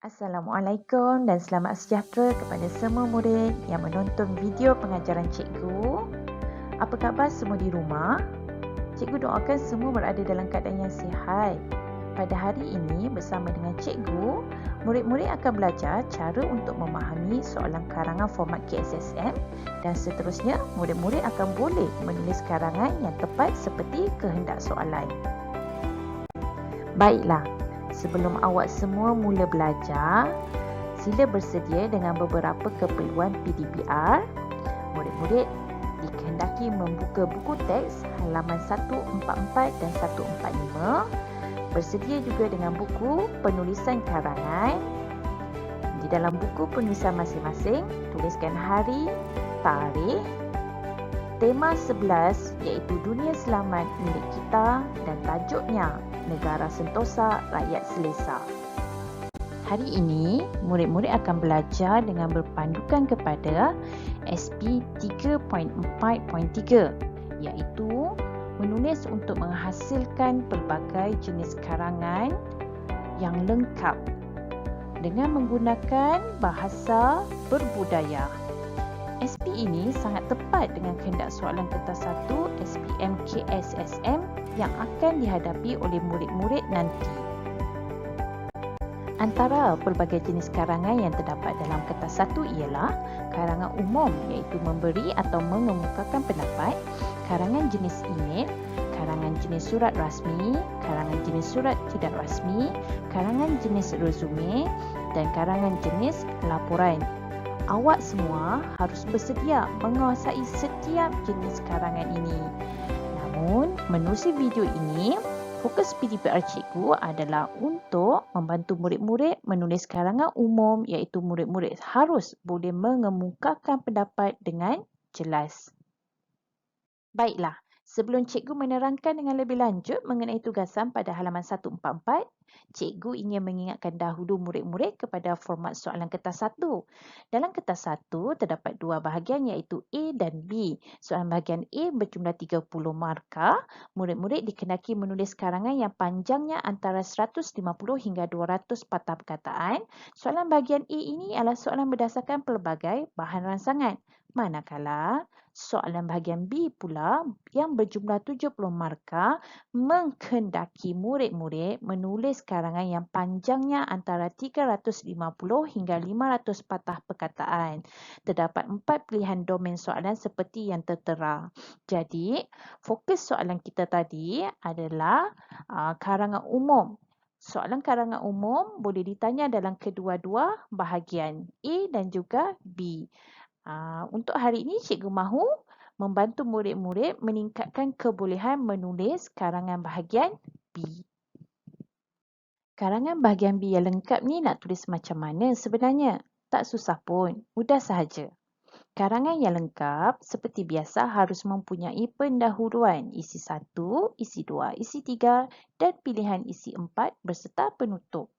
Assalamualaikum dan selamat sejahtera kepada semua murid yang menonton video pengajaran cikgu. Apa khabar semua di rumah? Cikgu doakan semua berada dalam keadaan yang sihat. Pada hari ini bersama dengan cikgu, murid-murid akan belajar cara untuk memahami soalan karangan format KSSM dan seterusnya murid-murid akan boleh menulis karangan yang tepat seperti kehendak soalan. Baiklah. Sebelum awak semua mula belajar, sila bersedia dengan beberapa keperluan PDBR. Murid-murid dikehendaki membuka buku teks halaman 144 dan 145. Bersedia juga dengan buku penulisan karangan. Di dalam buku penulisan masing-masing, tuliskan hari, tarikh, tema 11 iaitu Dunia Selamat Milik Kita dan tajuknya Negara Sentosa Rakyat Selesa. Hari ini, murid-murid akan belajar dengan berpandukan kepada SP 3.4.3 iaitu menulis untuk menghasilkan pelbagai jenis karangan yang lengkap dengan menggunakan bahasa berbudaya. SP ini sangat tepat dengan kehendak soalan kertas 1 SPM KSSM yang akan dihadapi oleh murid-murid nanti. Antara pelbagai jenis karangan yang terdapat dalam kertas 1 ialah karangan umum iaitu memberi atau mengemukakan pendapat, karangan jenis email, karangan jenis surat rasmi, karangan jenis surat tidak rasmi, karangan jenis resume dan karangan jenis laporan. Awak semua harus bersedia menguasai setiap jenis karangan ini. Namun, menerusi video ini, fokus PDBR cikgu adalah untuk membantu murid-murid menulis karangan umum iaitu murid-murid harus boleh mengemukakan pendapat dengan jelas. Baiklah, sebelum cikgu menerangkan dengan lebih lanjut mengenai tugasan pada halaman 144, cikgu ingin mengingatkan dahulu murid-murid kepada format soalan kertas 1. Dalam kertas 1 terdapat dua bahagian iaitu A dan B. Soalan bahagian A berjumlah 30 markah. Murid-murid dikehendaki menulis karangan yang panjangnya antara 150 hingga 200 patah perkataan. Soalan bahagian A ini adalah soalan berdasarkan pelbagai bahan rangsangan. Manakala soalan bahagian B pula yang berjumlah 70 markah menghendaki murid-murid menulis karangan yang panjangnya antara 350 hingga 500 patah perkataan. Terdapat 4 pilihan domain soalan seperti yang tertera. Jadi, fokus soalan kita tadi adalah karangan umum. Soalan karangan umum boleh ditanya dalam kedua-dua bahagian A dan juga B. Untuk hari ini, cikgu mahu membantu murid-murid meningkatkan kebolehan menulis karangan bahagian B. Karangan bahagian B yang lengkap ni nak tulis macam mana sebenarnya? Tak susah pun, mudah sahaja. Karangan yang lengkap seperti biasa harus mempunyai pendahuluan isi 1, isi 2, isi 3 dan pilihan isi 4 berserta penutup.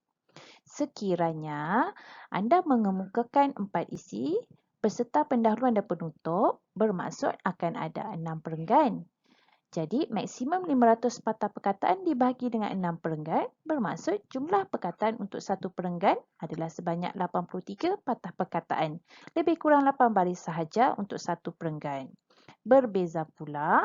Sekiranya anda mengemukakan 4 isi berserta pendahuluan dan penutup, bermaksud akan ada 6 perenggan. Jadi, maksimum 500 patah perkataan dibahagi dengan 6 perenggan, bermaksud jumlah perkataan untuk satu perenggan adalah sebanyak 83 patah perkataan. Lebih kurang 8 baris sahaja untuk satu perenggan. Berbeza pula,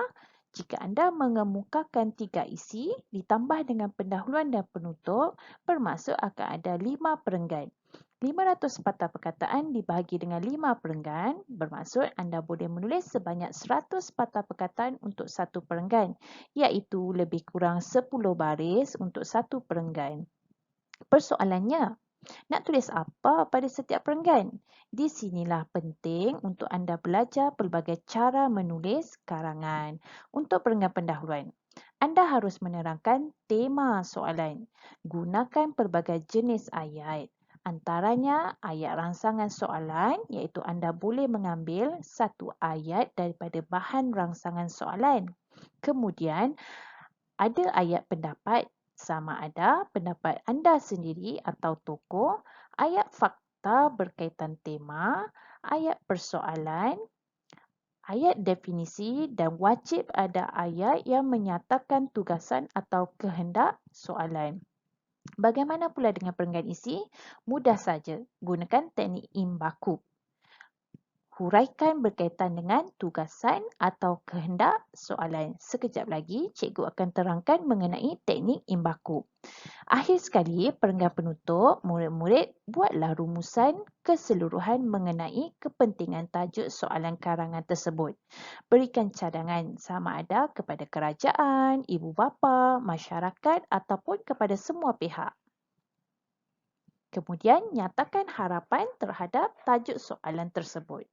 jika anda mengemukakan 3 isi ditambah dengan pendahuluan dan penutup, bermaksud akan ada 5 perenggan. 500 patah perkataan dibahagi dengan 5 perenggan, bermaksud anda boleh menulis sebanyak 100 patah perkataan untuk satu perenggan, iaitu lebih kurang 10 baris untuk satu perenggan. Persoalannya, nak tulis apa pada setiap perenggan? Di sinilah penting untuk anda belajar pelbagai cara menulis karangan. Untuk perenggan pendahuluan, anda harus menerangkan tema soalan. Gunakan pelbagai jenis ayat. Antaranya ayat rangsangan soalan iaitu anda boleh mengambil satu ayat daripada bahan rangsangan soalan. Kemudian ada ayat pendapat sama ada pendapat anda sendiri atau tokoh, ayat fakta berkaitan tema, ayat persoalan, ayat definisi dan wajib ada ayat yang menyatakan tugasan atau kehendak soalan. Bagaimana pula dengan perenggan isi? Mudah saja, gunakan teknik imbakub. Huraikan berkaitan dengan tugasan atau kehendak soalan. Sekejap lagi, cikgu akan terangkan mengenai teknik imbakub. Akhir sekali, perenggan penutup, murid-murid buatlah rumusan keseluruhan mengenai kepentingan tajuk soalan karangan tersebut. Berikan cadangan sama ada kepada kerajaan, ibu bapa, masyarakat ataupun kepada semua pihak. Kemudian, nyatakan harapan terhadap tajuk soalan tersebut.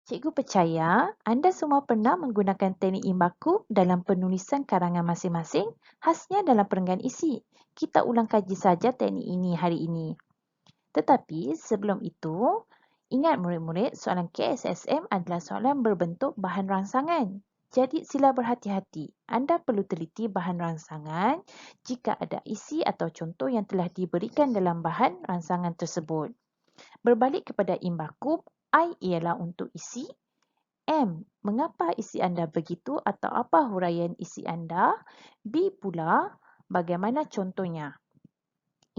Cikgu percaya anda semua pernah menggunakan teknik imbakub dalam penulisan karangan masing-masing, khasnya dalam perenggan isi. Kita ulang kaji saja teknik ini hari ini. Tetapi sebelum itu, ingat murid-murid, soalan KSSM adalah soalan berbentuk bahan rangsangan. Jadi sila berhati-hati. Anda perlu teliti bahan rangsangan jika ada isi atau contoh yang telah diberikan dalam bahan rangsangan tersebut. Berbalik kepada imbakub, I ialah untuk isi. M, mengapa isi anda begitu atau apa huraian isi anda? B pula, bagaimana contohnya?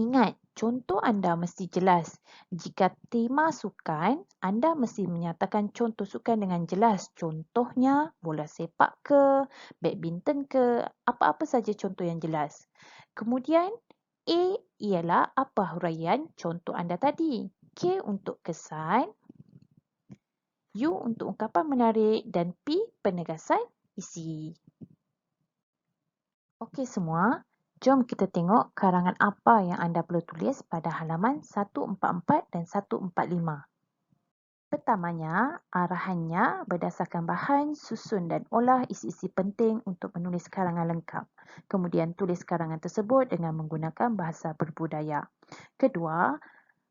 Ingat, contoh anda mesti jelas. Jika tema sukan, anda mesti menyatakan contoh sukan dengan jelas. Contohnya, bola sepak ke, badminton ke, apa-apa saja contoh yang jelas. Kemudian, A ialah apa huraian contoh anda tadi. K untuk kesan, U untuk ungkapan menarik dan P penegasan isi. Okey semua, jom kita tengok karangan apa yang anda perlu tulis pada halaman 144 dan 145. Pertamanya, arahannya berdasarkan bahan, susun dan olah isi-isi penting untuk menulis karangan lengkap. Kemudian tulis karangan tersebut dengan menggunakan bahasa berbudaya. Kedua,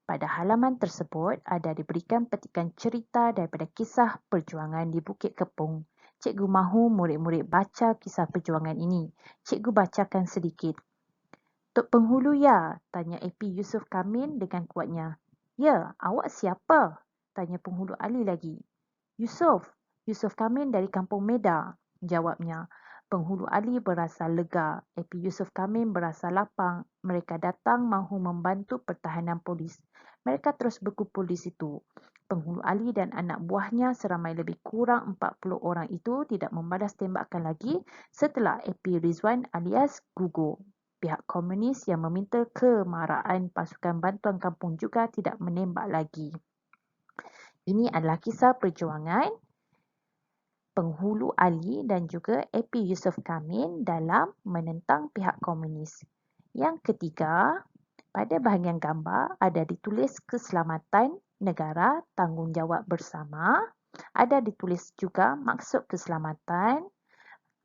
pada halaman tersebut ada diberikan petikan cerita daripada kisah perjuangan di Bukit Kepong. Cikgu mahu murid-murid baca kisah perjuangan ini. Cikgu bacakan sedikit. Tok Penghulu ya? Tanya AP Yusof Kamin dengan kuatnya. Ya, awak siapa? Tanya Penghulu Ali lagi. Yusof Kamin dari Kampung Meda, jawabnya. Penghulu Ali berasa lega. AP Yusof Kamin berasa lapang. Mereka datang mahu membantu pertahanan polis. Mereka terus berkumpul di situ. Penghulu Ali dan anak buahnya seramai lebih kurang 40 orang itu tidak membalas tembakan lagi setelah AP Rizwan alias gugur. Pihak komunis yang meminta kemarahan pasukan bantuan kampung juga tidak menembak lagi. Ini adalah kisah perjuangan Penghulu Ali dan juga AP Yusof Kamin dalam menentang pihak komunis. Yang ketiga, pada bahagian gambar ada ditulis keselamatan negara tanggungjawab bersama, ada ditulis juga maksud keselamatan,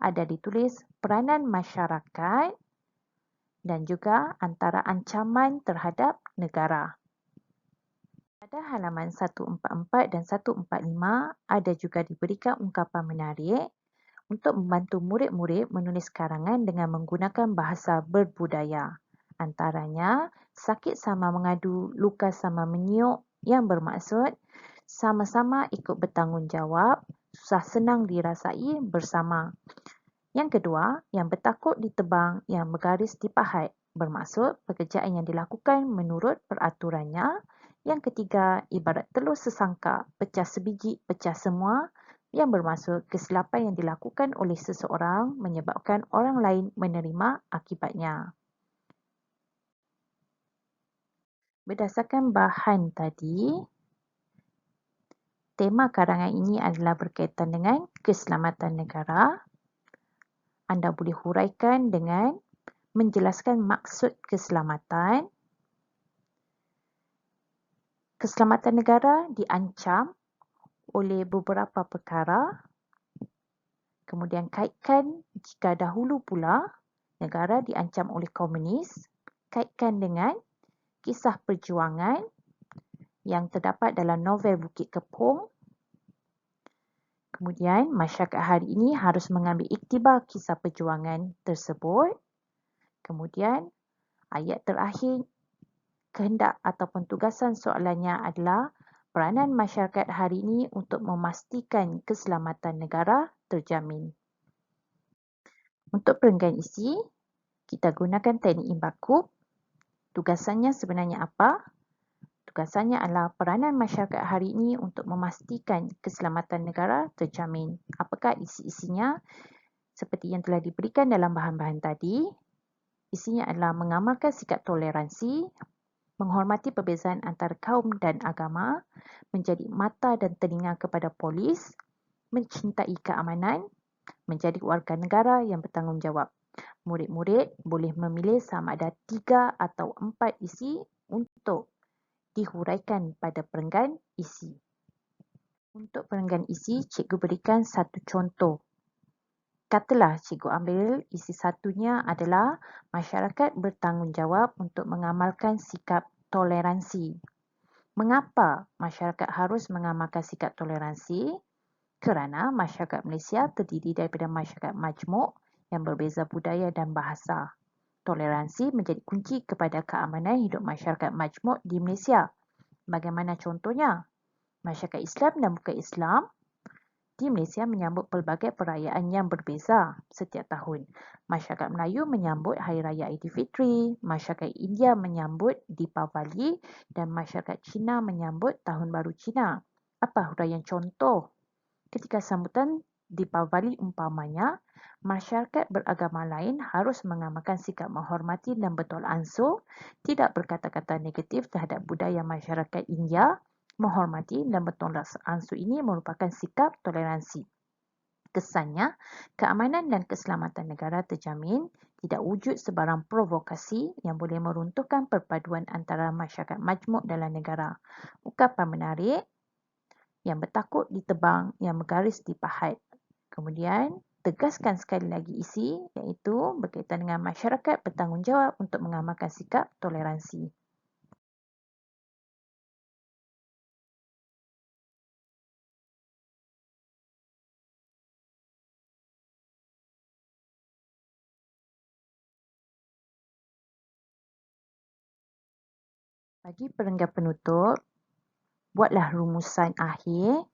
ada ditulis peranan masyarakat dan juga antara ancaman terhadap negara. Pada halaman 144 dan 145 ada juga diberikan ungkapan menarik untuk membantu murid-murid menulis karangan dengan menggunakan bahasa berbudaya. Antaranya, sakit sama mengadu, luka sama meniuk yang bermaksud sama-sama ikut bertanggungjawab, susah senang dirasai bersama. Yang kedua, yang bertakuk ditebang, yang bergaris dipahat. Bermaksud pekerjaan yang dilakukan menurut peraturannya. Yang ketiga, ibarat telur sesangka, pecah sebiji, pecah semua. Yang bermaksud kesilapan yang dilakukan oleh seseorang menyebabkan orang lain menerima akibatnya. Berdasarkan bahan tadi, tema karangan ini adalah berkaitan dengan keselamatan negara. Anda boleh huraikan dengan menjelaskan maksud keselamatan. Keselamatan negara diancam oleh beberapa perkara. Kemudian kaitkan jika dahulu pula negara diancam oleh komunis. Kaitkan dengan kisah perjuangan yang terdapat dalam novel Bukit Kepong. Kemudian masyarakat hari ini harus mengambil iktibar kisah perjuangan tersebut. Kemudian ayat terakhir kehendak ataupun tugasan soalannya adalah peranan masyarakat hari ini untuk memastikan keselamatan negara terjamin. Untuk perenggan isi, kita gunakan teknik imbakub. Tugasannya sebenarnya apa? Tugasannya adalah peranan masyarakat hari ini untuk memastikan keselamatan negara terjamin. Apakah isi-isinya? Seperti yang telah diberikan dalam bahan-bahan tadi, isinya adalah mengamalkan sikap toleransi, menghormati perbezaan antara kaum dan agama, menjadi mata dan telinga kepada polis, mencintai keamanan, menjadi warga negara yang bertanggungjawab. Murid-murid boleh memilih sama ada 3 atau 4 isi untuk dihuraikan pada perenggan isi. Untuk perenggan isi, cikgu berikan satu contoh. Katalah cikgu ambil isi satunya adalah masyarakat bertanggungjawab untuk mengamalkan sikap toleransi. Mengapa masyarakat harus mengamalkan sikap toleransi? Kerana masyarakat Malaysia terdiri daripada masyarakat majmuk yang berbeza budaya dan bahasa. Toleransi menjadi kunci kepada keamanan hidup masyarakat majmuk di Malaysia. Bagaimana contohnya? Masyarakat Islam dan bukan Islam di Malaysia menyambut pelbagai perayaan yang berbeza setiap tahun. Masyarakat Melayu menyambut Hari Raya Aidilfitri, masyarakat India menyambut Deepavali dan masyarakat Cina menyambut Tahun Baru Cina. Apa huraian contoh? Ketika sambutan Deepavali umpamanya, masyarakat beragama lain harus mengamalkan sikap menghormati dan bertolak ansur, tidak berkata-kata negatif terhadap budaya masyarakat India. Menghormati dan bertolak ansur ini merupakan sikap toleransi. Kesannya, keamanan dan keselamatan negara terjamin, tidak wujud sebarang provokasi yang boleh meruntuhkan perpaduan antara masyarakat majmuk dalam negara. Ungkapan menarik, yang bertakuk ditebang, yang bergaris dipahat. Kemudian, tegaskan sekali lagi isi, iaitu berkaitan dengan masyarakat bertanggungjawab untuk mengamalkan sikap toleransi. Bagi perenggan penutup, buatlah rumusan akhir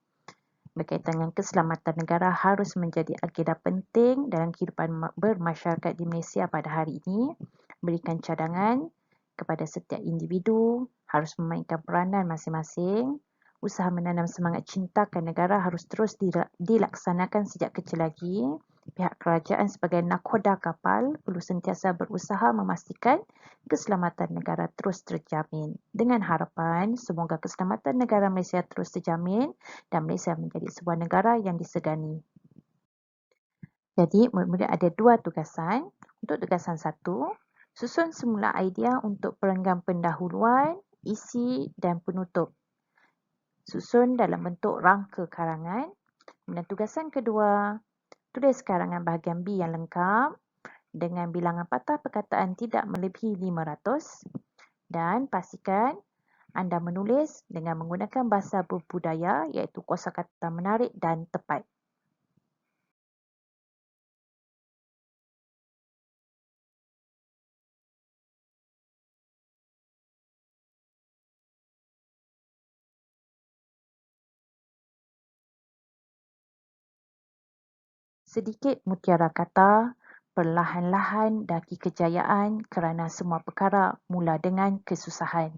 berkaitan dengan keselamatan negara harus menjadi agenda penting dalam kehidupan bermasyarakat di Malaysia pada hari ini. Berikan cadangan kepada setiap individu, harus memainkan peranan masing-masing. Usaha menanam semangat cintakan negara harus terus dilaksanakan sejak kecil lagi. Pihak kerajaan sebagai nakhoda kapal perlu sentiasa berusaha memastikan keselamatan negara terus terjamin. Dengan harapan semoga keselamatan negara Malaysia terus terjamin dan Malaysia menjadi sebuah negara yang disegani. Jadi, murid-murid ada 2 tugasan. Untuk tugasan 1, susun semula idea untuk perenggan pendahuluan, isi dan penutup. Susun dalam bentuk rangka karangan. Dan tugasan kedua, tulis karangan bahagian B yang lengkap dengan bilangan patah perkataan tidak melebihi 500 dan pastikan anda menulis dengan menggunakan bahasa berbudaya iaitu kosakata menarik dan tepat. Sedikit mutiara kata, perlahan-lahan daki kejayaan kerana semua perkara mula dengan kesusahan.